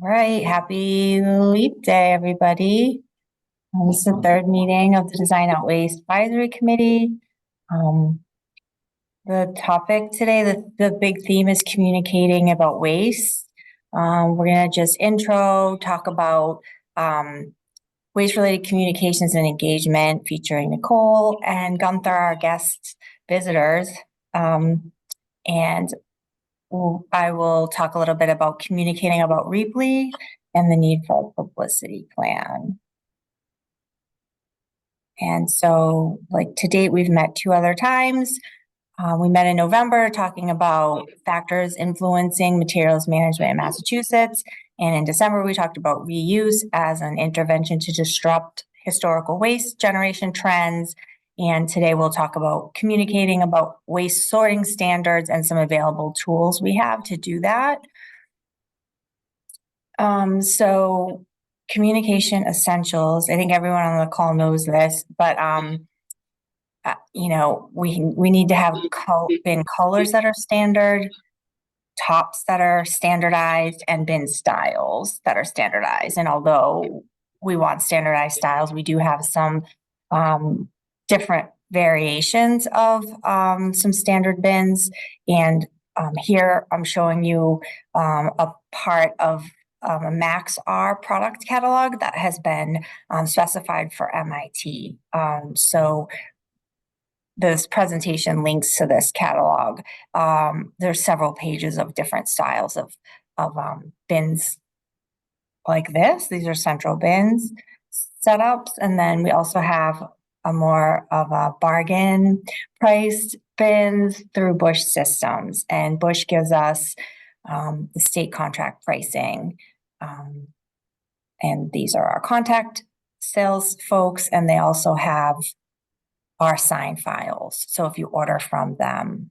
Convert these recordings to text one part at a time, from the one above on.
right, happy Leap Day, everybody. This is the third meeting of the Design Out Waste Advisory Committee. The topic today, the big theme is communicating about waste. We're gonna just talk about waste-related communications and engagement featuring Nicole and Gunther, our guest visitors. And I will talk a little bit about communicating about Reaply and the need for a publicity plan. And so, like, to date, we've met 2 other times. We met in November talking about factors influencing materials management in Massachusetts. And in December, we talked about reuse as an intervention to disrupt historical waste generation trends. And today we'll talk about communicating about waste sorting standards and some available tools we have to do that. So communication essentials. I think everyone on the call knows this, but you know, we need to have bin colors that are standard, tops that are standardized, and bin styles that are standardized. And although we want standardized styles, we do have some different variations of some standard bins. And here I'm showing you a part of a MaxR product catalog that has been specified for MIT. So this presentation links to this catalog. There's several pages of different styles of bins like this. These are central bins setups. And then we also have a more of a bargain priced bins through Bush Systems. And Bush gives us the state contract pricing. And these are our contact sales folks, and they also have our sign files. So if you order from them,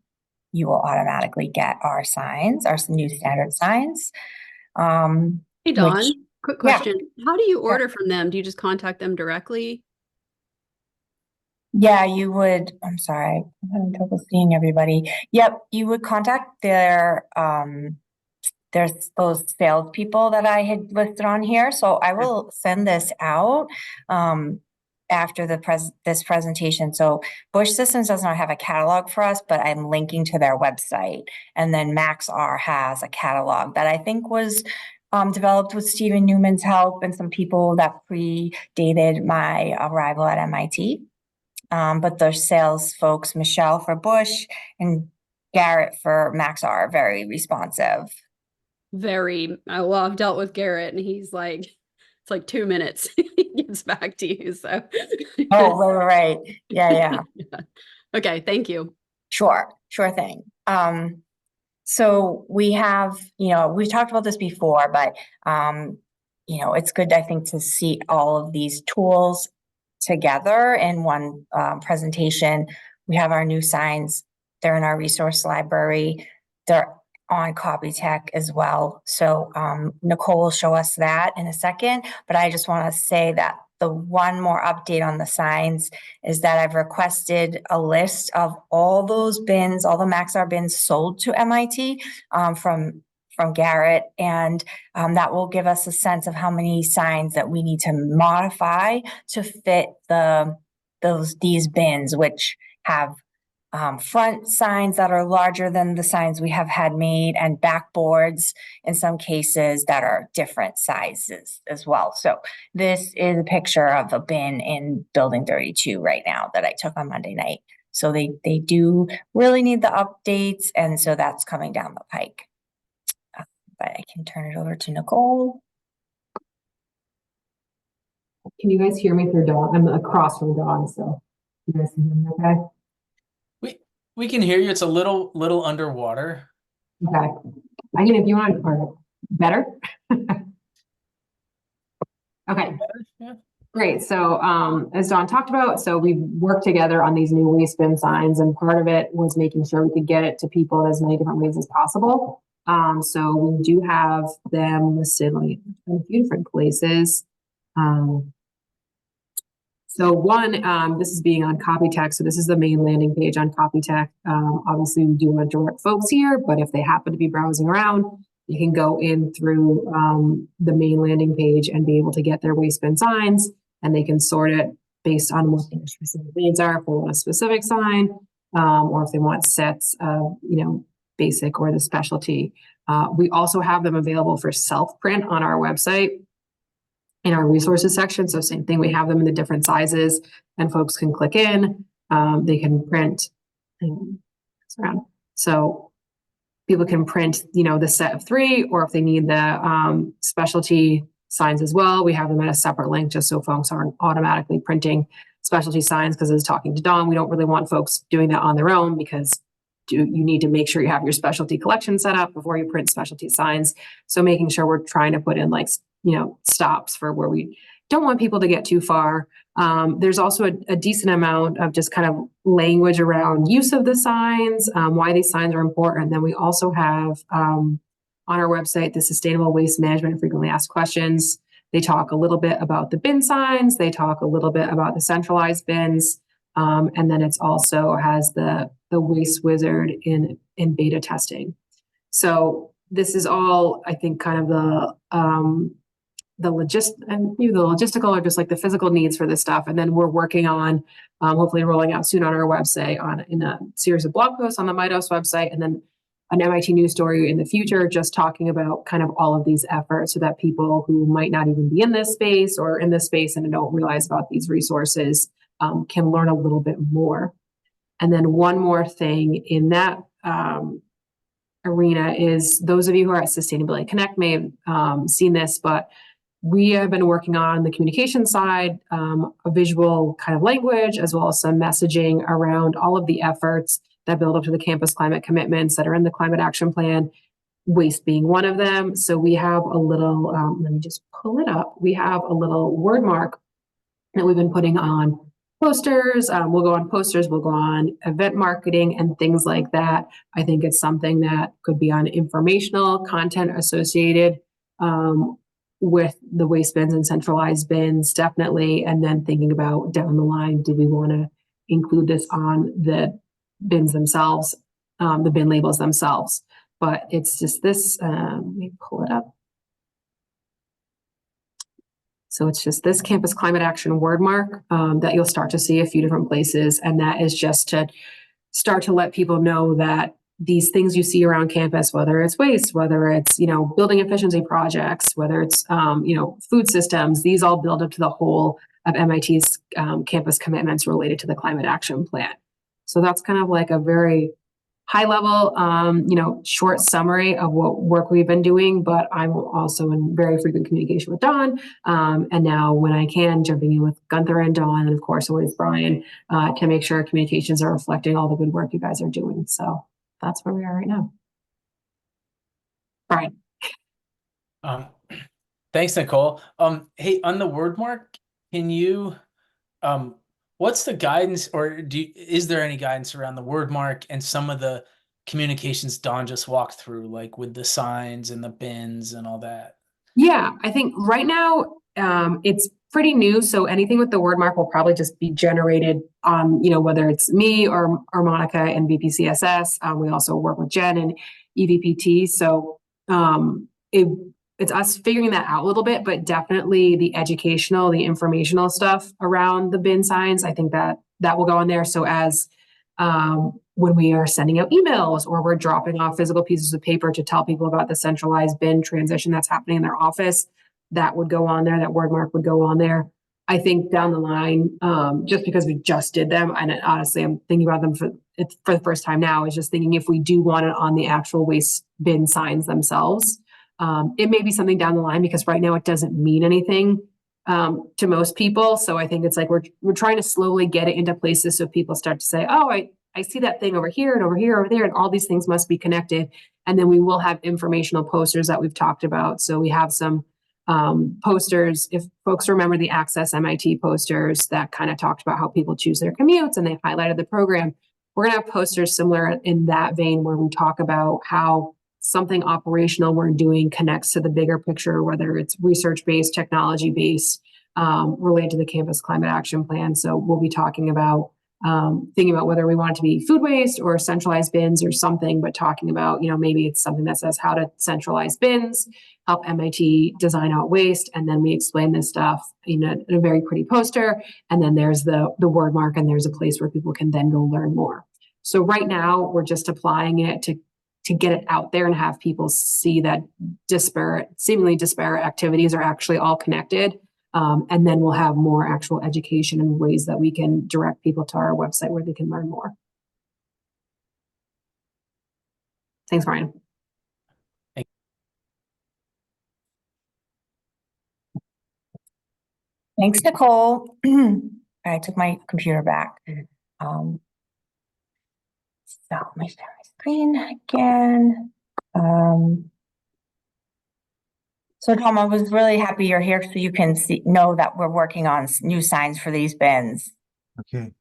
you will automatically get our signs, our new standard signs. Hey, Dawn, quick question. Yeah. How do you order from them? Do you just contact them directly? Yeah, you would. I'm sorry, I'm having trouble seeing everybody. Yep, you would contact there's those salespeople that I had listed on here. So I will send this out after this presentation. So Bush Systems does not have a catalog for us, but I'm linking to their website. And then MaxR has a catalog that I think was developed with Stephen Newman's help and some people that predated my arrival at MIT. But the sales folks, Michelle for Bush and Garrett for MaxR, are very responsive. Well, I've dealt with Garrett, and he's like, it's like 2 minutes he gets back to you. So oh, right. Yeah. Okay, thank you. Sure thing. So we have, we've talked about this before, but it's good, I think, to see all of these tools together in one presentation. We have our new signs. They're in our resource library. They're on Copytech as well. So Nicole will show us that in a second, but I just want to say that the one more update on the signs is that I've requested a list of all those bins, all the MaxR bins sold to MIT from Garrett, and that will give us a sense of how many signs that we need to modify to fit these bins, which have front signs that are larger than the signs we have had made, and backboards in some cases that are different sizes as well. So this is a picture of a bin in Building 32 right now that I took on Monday night. So they do really need the updates, and so that's coming down the pike. But I can turn it over to Nicole. Can you guys hear me through Dawn? I'm across from Dawn, so you guys can hear me okay? We can hear you. It's a little underwater. Okay. If you want to better. Okay. Yeah. Great. So as Dawn talked about, so we worked together on these new waste bin signs, and part of it was making sure we could get it to people in as many different ways as possible. So we do have them listed like in a few different places. So one, this is being on Copytech. So this is the main landing page on Copytech. Obviously, we do want to direct folks here, but if they happen to be browsing around, they can go in through the main landing page and be able to get their waste bin signs, and they can sort it based on what their specific needs are, if they want a specific sign, or if they want sets of, basic or the specialty. We also have them available for self-print on our website in our resources section. So same thing, we have them in the different sizes, and folks can click in, they can print around. So people can print, the set of 3, or if they need the specialty signs as well, we have them at a separate link just so folks aren't automatically printing specialty signs, because I was talking to Dawn, we don't really want folks doing that on their own, because you need to make sure you have your specialty collection set up before you print specialty signs. So making sure we're trying to put in stops for where we don't want people to get too far. There's also a decent amount of just kind of language around use of the signs, why these signs are important. And then we also have on our website, the Sustainable Waste Management Frequently Asked Questions. They talk a little bit about the bin signs. They talk a little bit about the centralized bins. And then it's also has the Waste Wizard in beta testing. So this is all, I think, kind of the logistical or just like the physical needs for this stuff. And then we're working on hopefully rolling out soon on our website in a series of blog posts on the Midos website, and then an MIT news story in the future, just talking about kind of all of these efforts, so that people who might not even be in this space or in this space and don't realize about these resources can learn a little bit more. And then one more thing in that arena is, those of you who are at Sustainability Connect may have seen this, but we have been working on the communication side, a visual kind of language, as well as some messaging around all of the efforts that build up to the campus climate commitments that are in the climate action plan, waste being one of them. So we have a little, let me just pull it up. We have a little word mark that we've been putting on posters. We'll go on posters, we'll go on event marketing and things like that. I think it's something that could be on informational content associated with the waste bins and centralized bins, definitely. And then thinking about down the line, do we want to include this on the bins themselves, the bin labels themselves? But it's just this, let me pull it up. So it's just this campus climate action word mark that you'll start to see a few different places. And that is just to start to let people know that these things you see around campus, whether it's waste, whether it's, building efficiency projects, whether it's, food systems, these all build up to the whole of MIT's campus commitments related to the climate action plan. So that's kind of like a very high level, short summary of what work we've been doing, but I'm also in very frequent communication with Dawn. And now when I can, jumping in with Gunther and Dawn, and of course, always Brian, to make sure our communications are reflecting all the good work you guys are doing. So that's where we are right now. Brian. Thanks, Nicole. Hey, on the word mark, can you, what's the guidance, or is there any guidance around the word mark and some of the communications Dawn just walked through, like with the signs and the bins and all that? Yeah, I think right now it's pretty new. So anything with the word mark will probably just be generated on, whether it's me or Monica and VPCSS. We also work with Jen and EVPT. So it's us figuring that out a little bit, but definitely the educational, the informational stuff around the bin signs, I think that will go in there. So as when we are sending out emails or we're dropping off physical pieces of paper to tell people about the centralized bin transition that's happening in their office, that would go on there, that word mark would go on there. I think down the line, just because we just did them, and honestly, I'm thinking about them for the first time now, is just thinking if we do want it on the actual waste bin signs themselves. It may be something down the line, because right now it doesn't mean anything to most people. So I think it's like we're trying to slowly get it into places so people start to say, oh, I see that thing over here and over here, over there, and all these things must be connected. And then we will have informational posters that we've talked about. So we have some posters, if folks remember the Access MIT posters that kind of talked about how people choose their commutes and they highlighted the program. We're going to have posters similar in that vein, where we talk about how something operational we're doing connects to the bigger picture, whether it's research-based, technology-based, related to the Campus Climate Action Plan. So we'll be talking about thinking about whether we want it to be food waste or centralized bins or something, but talking about, maybe it's something that says how to centralize bins, help MIT design out waste. And then we explain this stuff in a very pretty poster. And then there's the word mark, and there's a place where people can then go learn more. So right now we're just applying it to get it out there and have people see that seemingly disparate activities are actually all connected. And then we'll have more actual education and ways that we can direct people to our website where they can learn more. Thanks, Brian. Thanks, Nicole. I took my computer back. So let me share my screen again. So Tom, I was really happy you're here so you can know that we're working on new signs for these bins. Okay.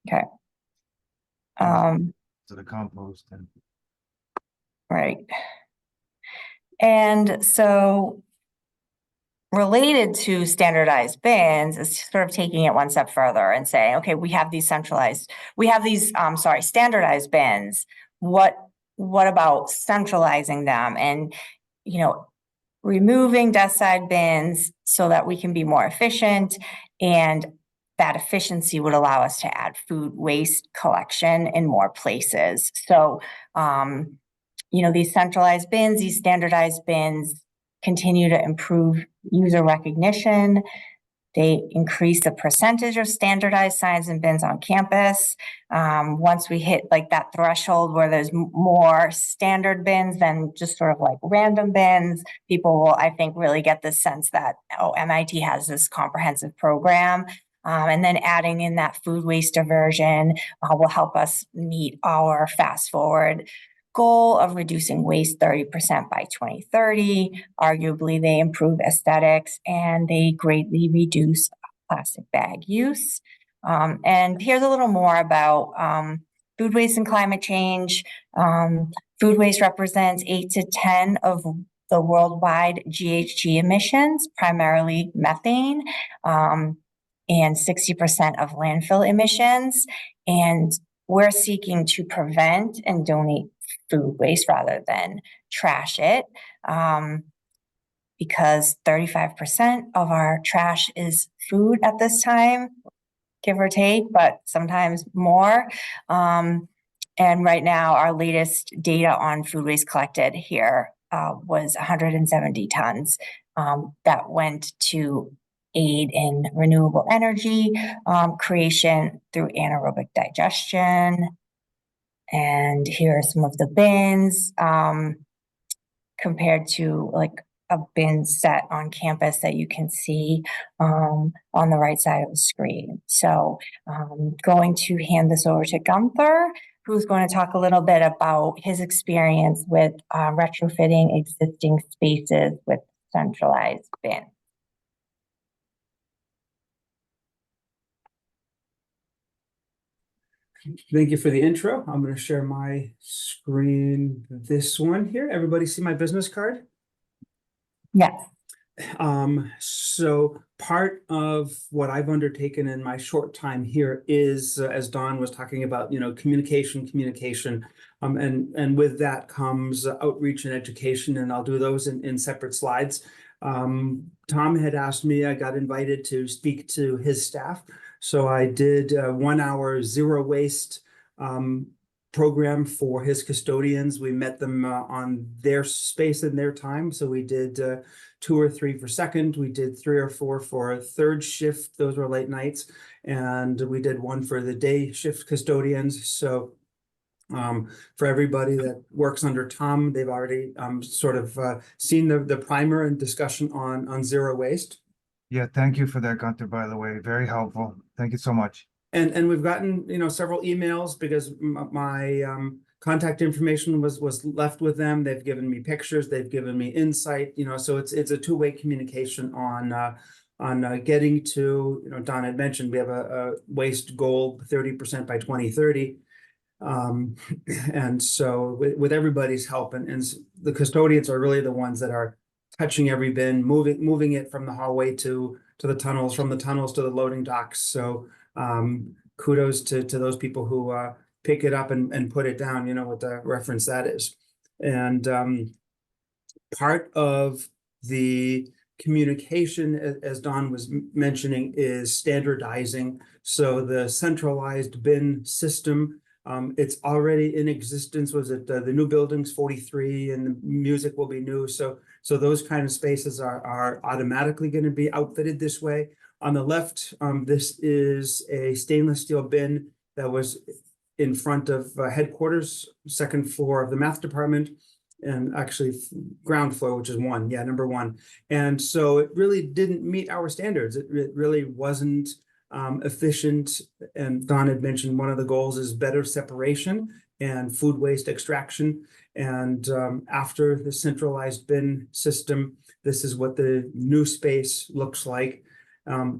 Okay. To the compost and Right. And so related to standardized bins is sort of taking it one step further and saying, okay, we have these standardized bins. What about centralizing them and, removing desk side bins so that we can be more efficient, and that efficiency would allow us to add food waste collection in more places. So, these centralized bins, these standardized bins continue to improve user recognition. They increase the percentage of standardized signs and bins on campus. Once we hit like that threshold where there's more standard bins than just sort of like random bins, people will, I think, really get the sense that, MIT has this comprehensive program. And then adding in that food waste diversion will help us meet our fast forward goal of reducing waste 30% by 2030. Arguably, they improve aesthetics and they greatly reduce plastic bag use. And here's a little more about food waste and climate change. Food waste represents 8 to 10 of the worldwide GHG emissions, primarily methane, and 60% of landfill emissions. And we're seeking to prevent and donate food waste rather than trash it, because 35% of our trash is food at this time, give or take, but sometimes more. And right now, our latest data on food waste collected here was 170 tons that went to aid in renewable energy creation through anaerobic digestion. And here are some of the bins compared to like a bin set on campus that you can see on the right side of the screen. So I'm going to hand this over to Gunther, who's going to talk a little bit about his experience with retrofitting existing spaces with centralized bins. Thank you for the intro. I'm going to share my screen, this one here. Everybody see my business card? Yes. So part of what I've undertaken in my short time here is, as Dawn was talking about, communication, and with that comes outreach and education, and I'll do those in separate slides. Tom had asked me, I got invited to speak to his staff. So I did a 1 hour zero waste program for his custodians. We met them on their space and their time. So we did 2 or 3 for second. We did 3 or 4 for a third shift. Those were late nights. And we did 1 for the day shift custodians. So for everybody that works under Tom, they've already sort of seen the primer and discussion on zero waste. yeah, thank you for that, Gunther, by the way. Very helpful. Thank you so much. And we've gotten, several emails because my contact information was left with them. They've given me pictures, they've given me insight, so it's a two-way communication on getting to, Don had mentioned, we have a waste goal 30% by 2030. And so with everybody's help, and the custodians are really the ones that are touching every bin, moving it from the hallway to the tunnels, from the tunnels to the loading docks. So kudos to those people who pick it up and put it down, you know what the reference that is. And part of the communication, as Don was mentioning, is standardizing. So the centralized bin system, it's already in existence. Was it the new building's 43 and the music will be new? So those kind of spaces are automatically going to be outfitted this way. On the left, this is a stainless steel bin that was in front of headquarters, second floor of the math department, and actually ground floor, which is number one. And so it really didn't meet our standards. It really wasn't efficient. And Don had mentioned one of the goals is better separation and food waste extraction. And after the centralized bin system, this is what the new space looks like.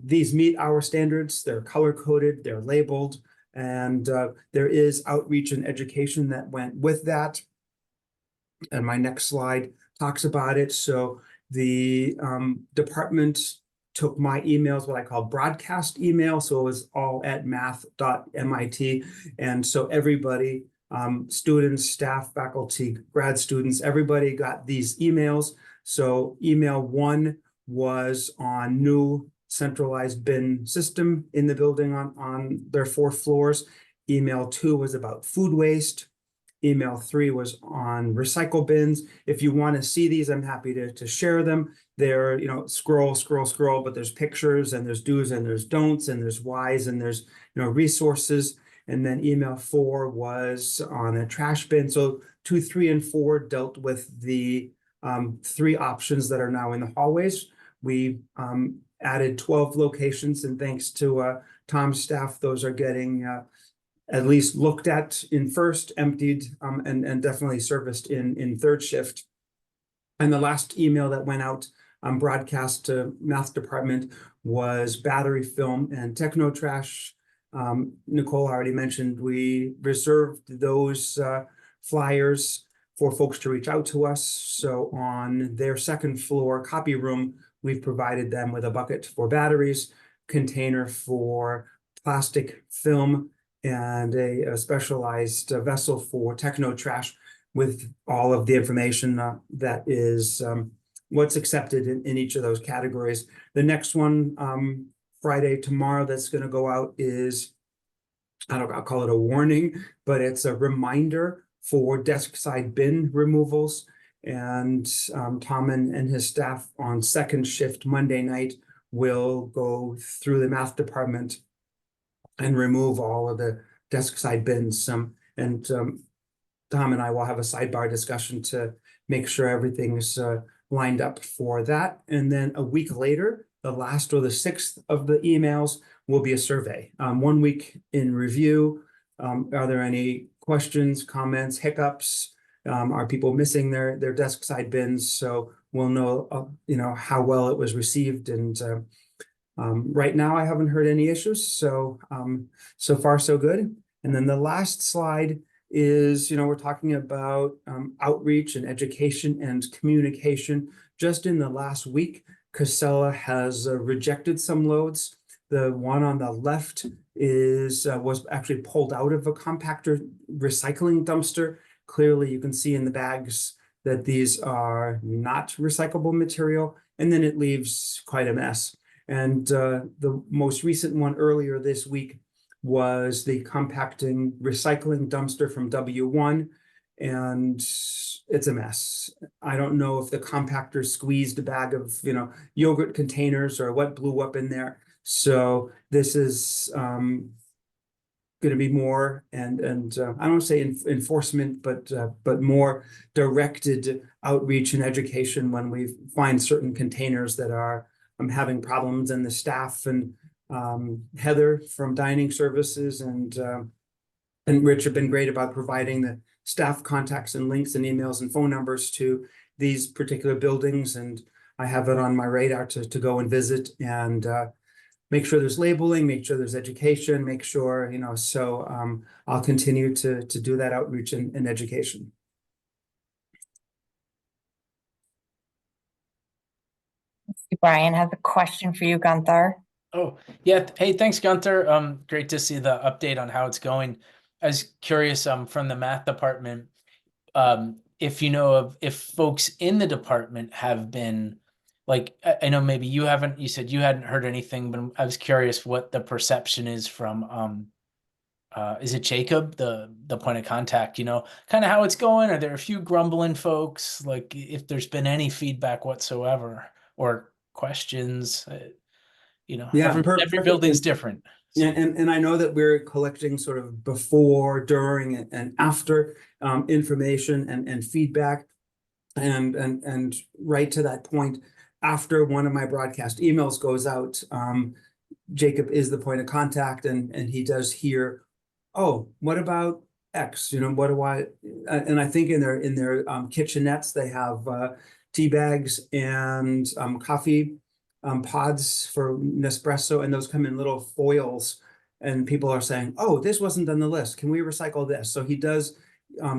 These meet our standards. They're color coded, they're labeled, and there is outreach and education that went with that. And my next slide talks about it. So the department took my emails, what I call broadcast email. So it was all at math.mit. And so everybody, students, staff, faculty, grad students, everybody got these emails. So email 1 was on new centralized bin system in the building on their 4 floors. Email 2 was about food waste. Email 3 was on recycle bins. If you want to see these, I'm happy to share them. They're, scroll, but there's pictures and there's do's and there's don'ts and there's whys and there's, resources. And then email 4 was on a trash bin. So 2, 3, and 4 dealt with the 3 options that are now in the hallways. We added 12 locations, and thanks to Tom's staff, those are getting at least looked at in first, emptied, and definitely serviced in third shift. And the last email that went out broadcast to math department was battery film and techno trash. Nicole already mentioned we reserved those flyers for folks to reach out to us. So on their second floor copy room, we've provided them with a bucket for batteries, container for plastic film, and a specialized vessel for techno trash with all of the information that is what's accepted in each of those categories. The next one, Friday, tomorrow, that's going to go out is, I'll call it a warning, but it's a reminder for desk side bin removals. And Tom and his staff on second shift Monday night will go through the math department and remove all of the desk side bins. Tom and I will have a sidebar discussion to make sure everything's lined up for that. And then a week later, the last or the 6th of the emails will be a survey. 1 week in review. Are there any questions, comments, hiccups? Are people missing their desk side bins? So we'll know, how well it was received. And right now, I haven't heard any issues. So so far, so good. And then the last slide is, we're talking about outreach and education and communication. Just in the last week, Casella has rejected some loads. The one on the left was actually pulled out of a compactor recycling dumpster. Clearly, you can see in the bags that these are not recyclable material, and then it leaves quite a mess. And the most recent one earlier this week was the compacting recycling dumpster from W1, and it's a mess. I don't know if the compactor squeezed a bag of, yogurt containers or what blew up in there. So this is going to be more and I don't want to say enforcement, but more directed outreach and education when we find certain containers that are having problems. And the staff and Heather from Dining Services and Rich have been great about providing the staff contacts and links and emails and phone numbers to these particular buildings. And I have it on my radar to go and visit and make sure there's labeling, make sure there's education, make sure, so I'll continue to do that outreach and education. Brian has a question for you, Gunther. Oh, yeah. Hey, thanks, Gunther. Great to see the update on how it's going. I was curious, from the math department, if you know of if folks in the department have been like, I know maybe you said you hadn't heard anything, but I was curious what the perception is from, is it Jacob, the point of contact, kind of how it's going? Are there a few grumbling folks, like if there's been any feedback whatsoever or questions? Yeah, Every perfect. building's different. Yeah, and I know that we're collecting sort of before, during, and after information and feedback. And right to that point, after one of my broadcast emails goes out, Jacob is the point of contact, and he does hear, oh, what about X? What do I? And I think in their kitchenettes they have tea bags and coffee pods for Nespresso, and those come in little foils. And people are saying, "Oh, this wasn't on the list. Can we recycle this?" So he does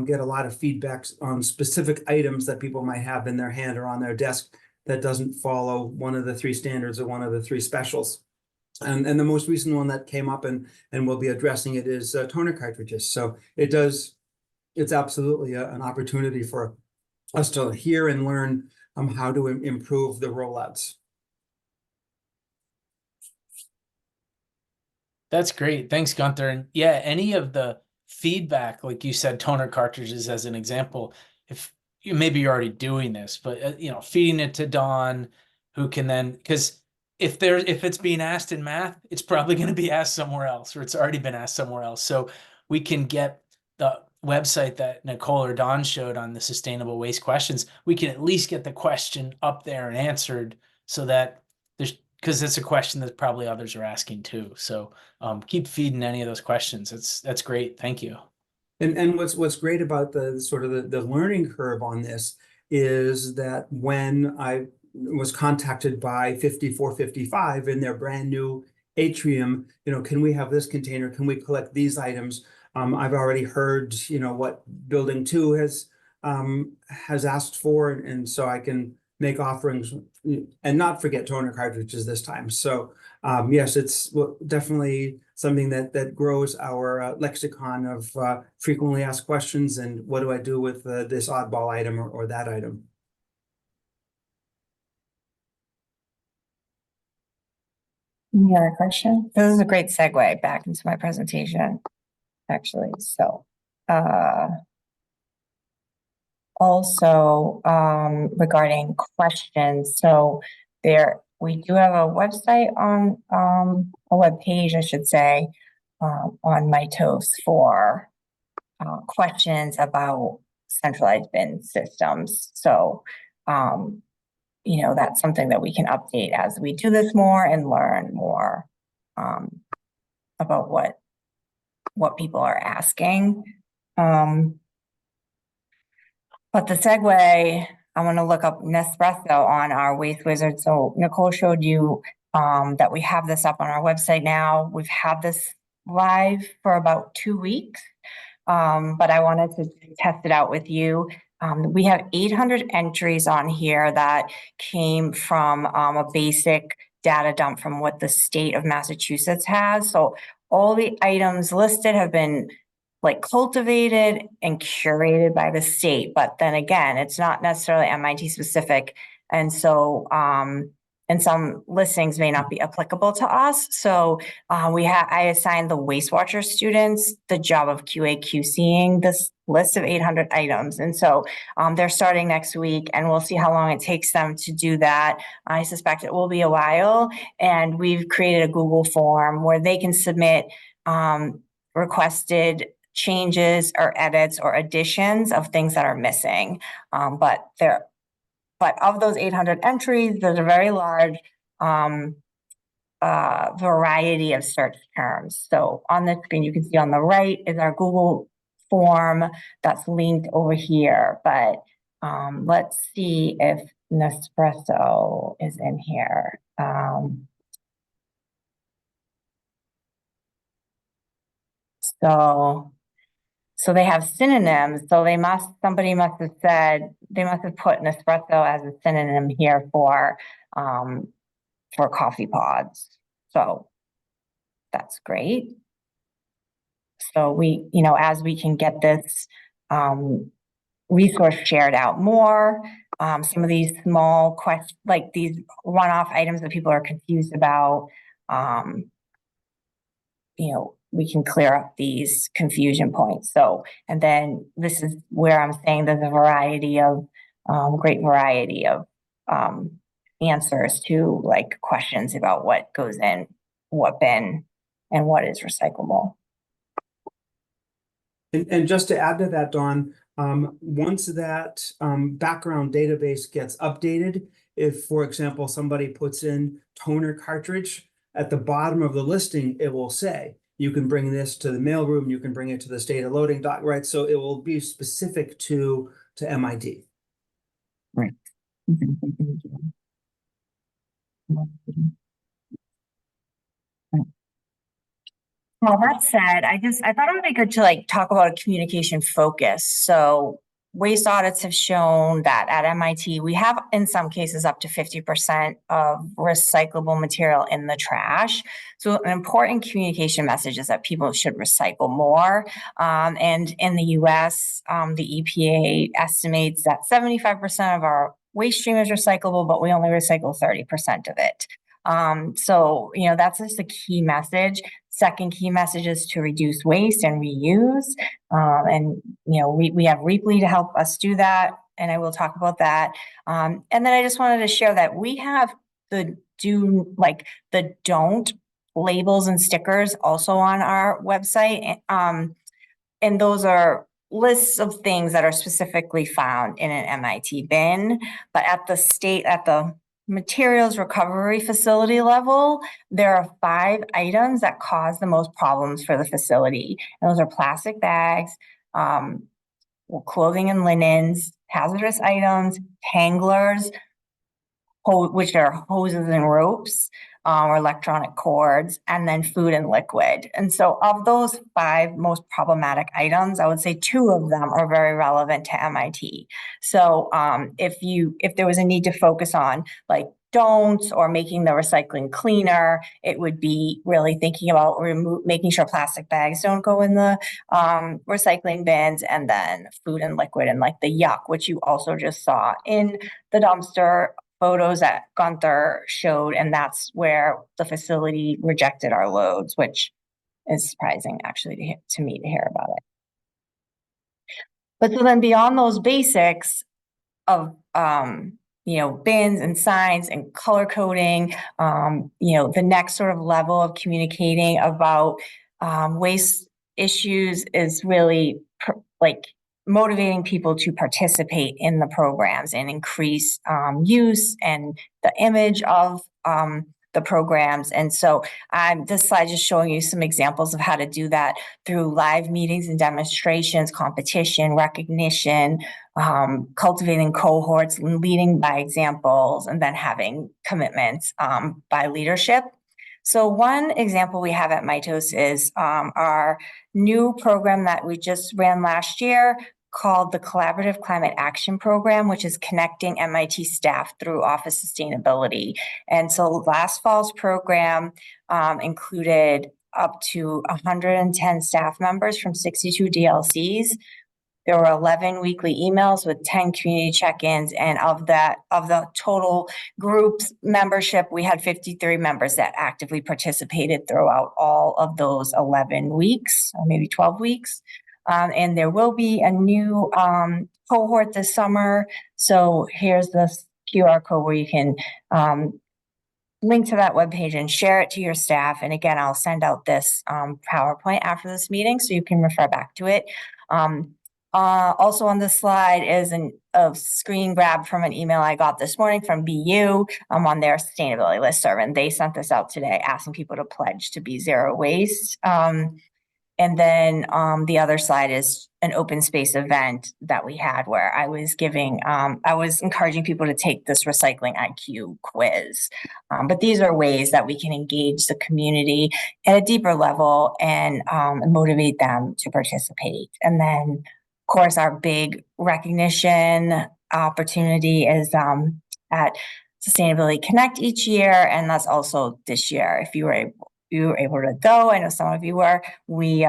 get a lot of feedback on specific items that people might have in their hand or on their desk that doesn't follow one of the three standards or one of the three specials. And the most recent one that came up and we'll be addressing it is toner cartridges. So it's absolutely an opportunity for us to hear and learn how to improve the rollouts. That's great. Thanks, Gunther. And yeah, any of the feedback, like you said, toner cartridges as an example, if maybe you're already doing this, but feeding it to Dawn, who can then, because if it's being asked in math, it's probably going to be asked somewhere else, or it's already been asked somewhere else. So we can get the website that Nicole or Dawn showed on the sustainable waste questions. We can at least get the question up there and answered, so that because it's a question that probably others are asking too. So keep feeding any of those questions. That's great. Thank you. And what's great about the sort of the learning curve on this is that when I was contacted by 5455 in their brand new atrium, can we have this container? Can we collect these items? I've already heard, what building 2 has asked for, and so I can make offerings and not forget toner cartridges this time. So yes, it's definitely something that grows our lexicon of frequently asked questions and what do I do with this oddball item or that item. Any other question? This is a great segue back into my presentation, actually. So, also, regarding questions, so we do have a website on, a web page, I should say, on Mitos for questions about centralized bin systems. So, that's something that we can update as we do this more and learn more about what people are asking. But the segue, I'm going to look up Nespresso on our Waste Wizard. So Nicole showed you that we have this up on our website now. We've had this live for about 2 weeks, but I wanted to test it out with you. We have 800 entries on here that came from a basic data dump from what the state of Massachusetts has. So all the items listed have been cultivated and curated by the state, but then again, it's not necessarily MIT specific. And so, and some listings may not be applicable to us. So I assigned the Waste Watcher students the job of QA/QCing this list of 800 items. And so they're starting next week, and we'll see how long it takes them to do that. I suspect it will be a while. And we've created a Google form where they can submit requested changes or edits or additions of things that are missing. But of those 800 entries, there's a very large variety of search terms. So on the screen, you can see on the right is our Google form that's linked over here. But let's see if Nespresso is in here. So they have synonyms. So somebody must have put Nespresso as a synonym here for coffee pods. So that's great. So we, as we can get this resource shared out more, some of these small questions, like these one-off items that people are confused about, we can clear up these confusion points. So, and then this is where I'm saying there's a great variety of answers to like questions about what goes in, what bin, and what is recyclable. And just to add to that, Dawn, once that background database gets updated, if, for example, somebody puts in toner cartridge, at the bottom of the listing, it will say, you can bring this to the mailroom, you can bring it to the data loading dock, right? So it will be specific to MIT. Right. Well, that said, I thought it would be good to like talk about a communication focus. So waste audits have shown that at MIT, we have in some cases up to 50% of recyclable material in the trash. So an important communication message is that people should recycle more. And in the US, the EPA estimates that 75% of our waste stream is recyclable, but we only recycle 30% of it. So, that's just a key message. Second key message is to reduce waste and reuse. And we have Reaply to help us do that. And I will talk about that. And then I just wanted to share that we have the don't labels and stickers also on our website. And those are lists of things that are specifically found in an MIT bin, but at the materials recovery facility level, there are 5 items that cause the most problems for the facility. And those are plastic bags, clothing and linens, hazardous items, tanglers, which are hoses and ropes, or electronic cords, and then food and liquid. And so of those 5 most problematic items, I would say 2 of them are very relevant to MIT. So if there was a need to focus on like don'ts or making the recycling cleaner, it would be really thinking about making sure plastic bags don't go in the recycling bins, and then food and liquid and like the yuck, which you also just saw in the dumpster photos that Gunther showed, and that's where the facility rejected our loads, which is surprising actually to me to hear about it. But so then beyond those basics of bins and signs and color coding, the next sort of level of communicating about waste issues is really motivating people to participate in the programs and increase use and the image of the programs. And so this slide is showing you some examples of how to do that through live meetings and demonstrations, competition, recognition, cultivating cohorts, and leading by examples, and then having commitments by leadership. So one example we have at Mitos is our new program that we just ran last year called the Collaborative Climate Action Program, which is connecting MIT staff through office sustainability. And so last fall's program included up to 110 staff members from 62 DLCs. There were 11 weekly emails with 10 community check-ins, and of the total group's membership, we had 53 members that actively participated throughout all of those 11 weeks, or maybe 12 weeks. And there will be a new cohort this summer. So here's the QR code where you can link to that webpage and share it to your staff. And again, I'll send out this PowerPoint after this meeting so you can refer back to it. Also on this slide is a screen grab from an email I got this morning from BU on their sustainability listserv, and they sent this out today asking people to pledge to be zero waste. And then the other slide is an open space event that we had where I was encouraging people to take this recycling IQ quiz. But these are ways that we can engage the community at a deeper level and motivate them to participate. And then, of course, our big recognition opportunity is at Sustainability Connect each year, and that's also this year. If you were able to go, I know some of you were, we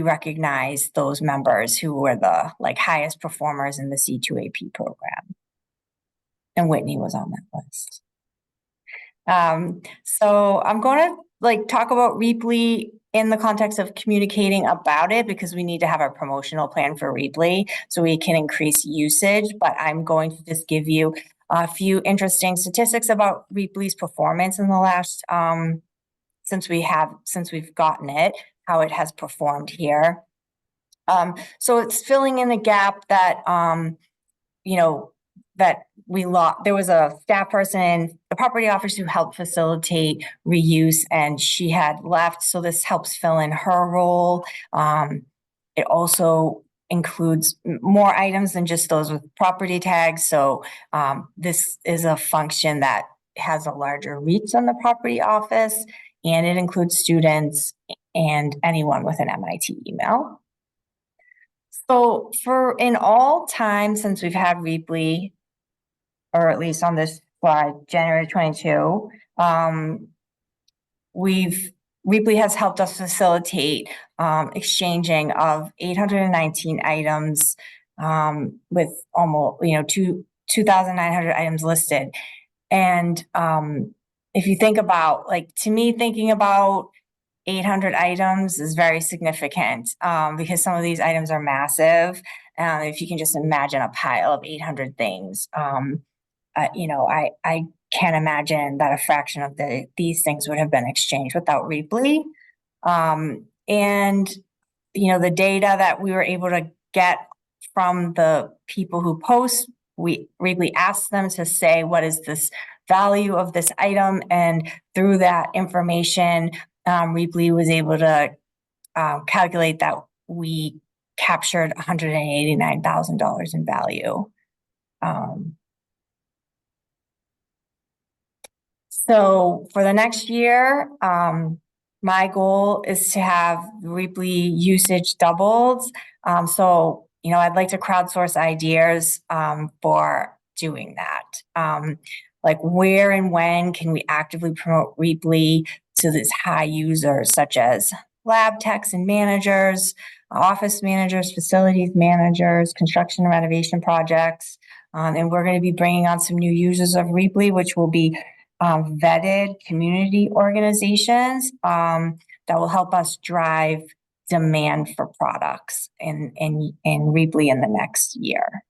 recognize those members who were the highest performers in the C2AP program. And Whitney was on that list. So I'm going to talk about Reaply in the context of communicating about it, because we need to have a promotional plan for Reaply so we can increase usage. But I'm going to just give you a few interesting statistics about Reaply's performance in the last, since we've gotten it, how it has performed here. So it's filling in a gap that, that we lost. There was a staff person, a property officer who helped facilitate reuse, and she had left. So this helps fill in her role. It also includes more items than just those with property tags. So this is a function that has a larger reach than the property office, and it includes students and anyone with an MIT email. So in all time since we've had Reaply, or at least on this slide, January 22, Reaply has helped us facilitate exchanging of 819 items with almost 2,900 items listed. And if you think about, to me, thinking about 800 items is very significant because some of these items are massive. If you can just imagine a pile of 800 things, I can't imagine that a fraction of these things would have been exchanged without Reaply. And the data that we were able to get from the people who post, Reaply asked them to say, what is this value of this item? And through that information, Reaply was able to calculate that we captured $189,000 in value. So for the next year, my goal is to have Reaply usage doubled. So, I'd like to crowdsource ideas for doing that. Where and when can we actively promote Reaply to these high users, such as lab techs and managers, office managers, facilities managers, construction and renovation projects. And we're going to be bringing on some new users of Reaply, which will be vetted community organizations that will help us drive demand for products in Reaply in the next year.